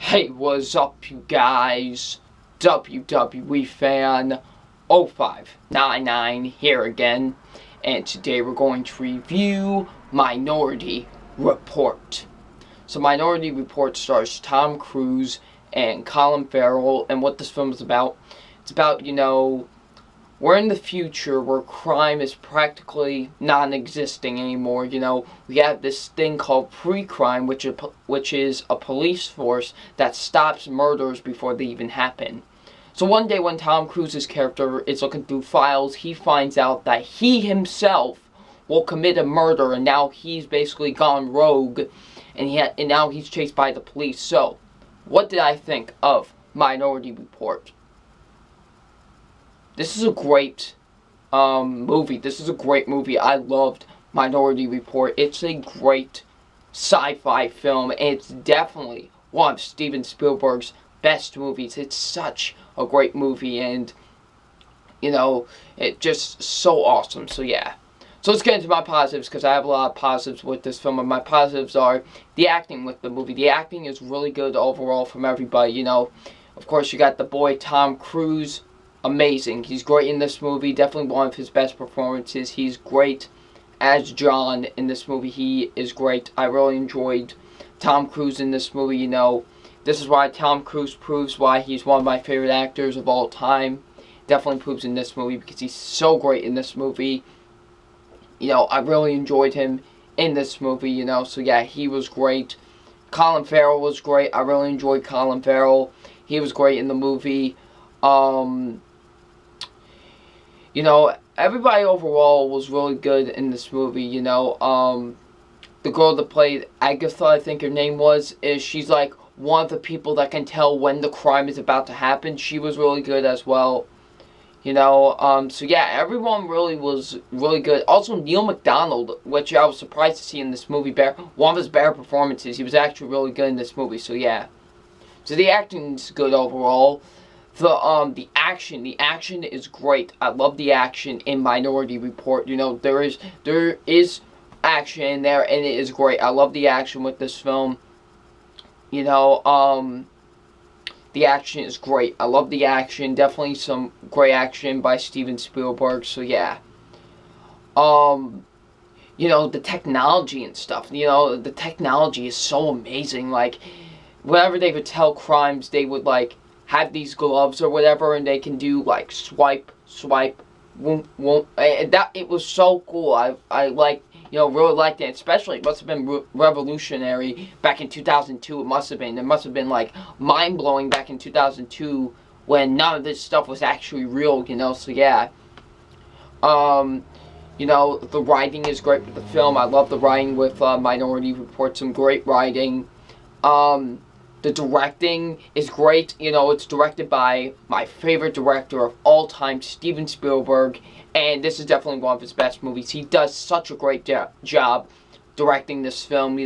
Hey, what's up, you guys? WWE fan 0599 here again, and today we're going to review Minority Report. So, Minority Report stars Tom Cruise and Colin Farrell, and what this film is about, it's about, we're in the future where crime is practically non-existing anymore. We have this thing called pre-crime, which is a police force that stops murders before they even happen. So one day when Tom Cruise's character is looking through files, he finds out that he himself will commit a murder, and now he's basically gone rogue, and now he's chased by the police. So, what did I think of Minority Report? This is a great movie. This is a great movie. I loved Minority Report. It's a great sci-fi film, and it's definitely one of Steven Spielberg's best movies. It's such a great movie, and, it's just so awesome. So, yeah. So, let's get into my positives, because I have a lot of positives with this film, and my positives are the acting with the movie. The acting is really good overall from everybody, Of course, you got the boy Tom Cruise. Amazing. He's great in this movie. Definitely one of his best performances. He's great as John in this movie. He is great. I really enjoyed Tom Cruise in this movie. This is why Tom Cruise proves why he's one of my favorite actors of all time. Definitely proves in this movie because he's so great in this movie. I really enjoyed him in this movie, So, yeah, he was great. Colin Farrell was great. I really enjoyed Colin Farrell. He was great in the movie. Everybody overall was really good in this movie, The girl that played Agatha, I think her name was, she's like one of the people that can tell when the crime is about to happen. She was really good as well, So yeah, everyone really was really good. Also, Neil McDonough, which I was surprised to see in this movie, one of his better performances. He was actually really good in this movie, so yeah. So the acting's good overall. The action is great. I love the action in Minority Report. There is action in there, and it is great. I love the action with this film. The action is great. I love the action. Definitely some great action by Steven Spielberg. So yeah. The technology and stuff. The technology is so amazing. Like, whenever they would tell crimes, they would have these gloves or whatever, and they can do swipe, whoop, whoop. And it was so cool. I really liked it. Especially, it must have been revolutionary back in 2002. It must have been mind blowing back in 2002 when none of this stuff was actually real. So yeah. The writing is great with the film. I love the writing with Minority Report. Some great writing. The directing is great. It's directed by my favorite director of all time, Steven Spielberg, and this is definitely one of his best movies. He does such a great job directing this film.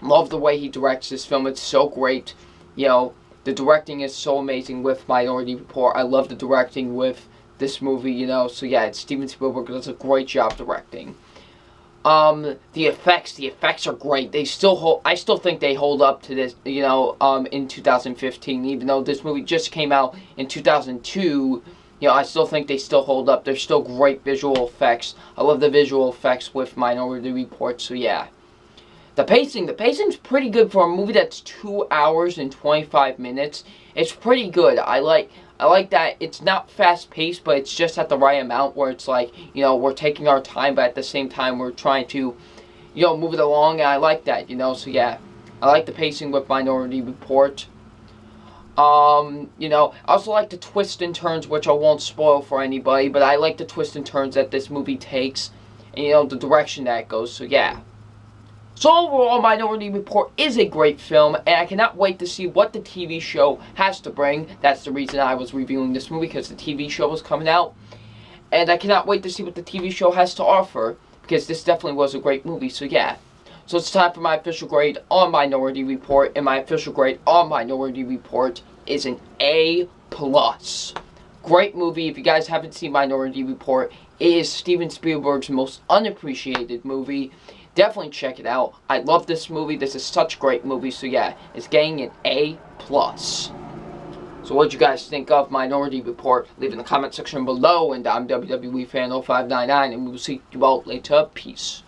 Love the way he directs this film. It's so great. The directing is so amazing with Minority Report. I love the directing with this movie. So yeah, Steven Spielberg does a great job directing. The effects are great. I still think they hold up to this, in 2015, even though this movie just came out in 2002, I still think they still hold up. They're still great visual effects. I love the visual effects with Minority Report, so yeah. The pacing's pretty good for a movie that's 2 hours and 25 minutes. It's pretty good. I like that it's not fast-paced, but it's just at the right amount where it's we're taking our time, but at the same time we're trying to, move it along, and I like that, so yeah. I like the pacing with Minority Report. I also like the twists and turns, which I won't spoil for anybody, but I like the twists and turns that this movie takes, and, the direction that it goes, so yeah. So overall, Minority Report is a great film, and I cannot wait to see what the TV show has to bring. That's the reason I was reviewing this movie, because the TV show is coming out. And I cannot wait to see what the TV show has to offer, because this definitely was a great movie, so yeah. So it's time for my official grade on Minority Report, and my official grade on Minority Report is an A+. Great movie. If you guys haven't seen Minority Report, it is Steven Spielberg's most unappreciated movie. Definitely check it out. I love this movie. This is such a great movie. So yeah, it's getting an A+. So what you guys think of Minority Report? Leave in the comment section below. And I'm WWE Fan 0599, and we will see you all later. Peace.